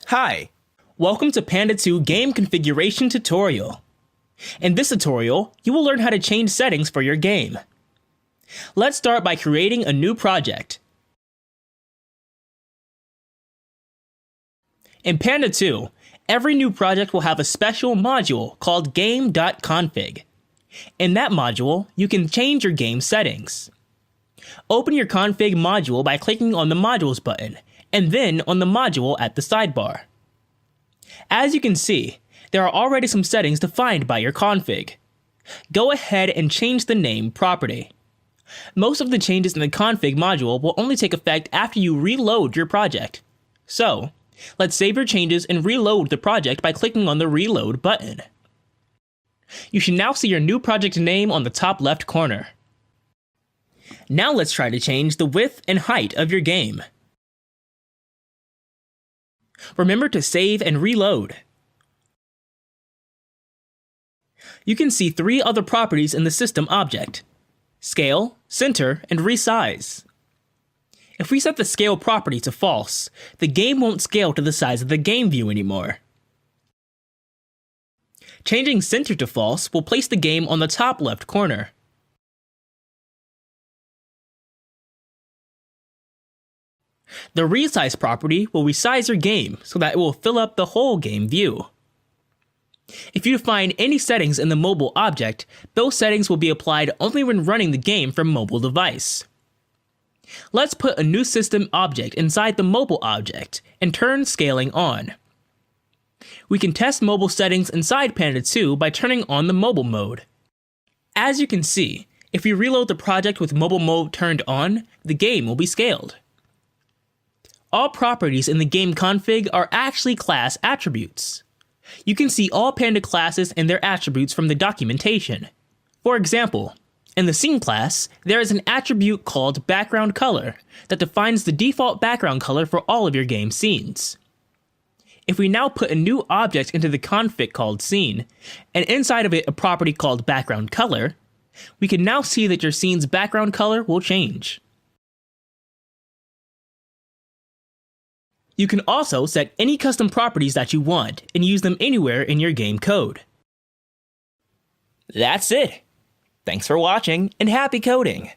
Hi, welcome to Panda 2 Game Configuration Tutorial. In this tutorial, you will learn how to change settings for your game. Let's start by creating a new project. In Panda 2, every new project will have a special module called game.config. In that module, you can change your game settings. Open your config module by clicking on the Modules button, and then on the module at the sidebar. As you can see, there are already some settings defined by your config. Go ahead and change the name property. Most of the changes in the config module will only take effect after you reload your project. So, let's save your changes and reload the project by clicking on the Reload button. You should now see your new project name on the top left corner. Now let's try to change the width and height of your game. Remember to save and reload. You can see three other properties in the system object: scale, center, and resize. If we set the scale property to false, the game won't scale to the size of the game view anymore. Changing center to false will place the game on the top left corner. The resize property will resize your game so that it will fill up the whole game view. If you define any settings in the mobile object, those settings will be applied only when running the game from mobile device. Let's put a new system object inside the mobile object and turn scaling on. We can test mobile settings inside Panda 2 by turning on the mobile mode. As you can see, if we reload the project with mobile mode turned on, the game will be scaled. All properties in the game config are actually class attributes. You can see all Panda classes and their attributes from the documentation. For example, in the Scene class, there is an attribute called Background Color that defines the default background color for all of your game scenes. If we now put a new object into the config called Scene, and inside of it a property called Background Color, we can now see that your scene's background color will change. You can also set any custom properties that you want and use them anywhere in your game code. That's it. Thanks for watching and happy coding!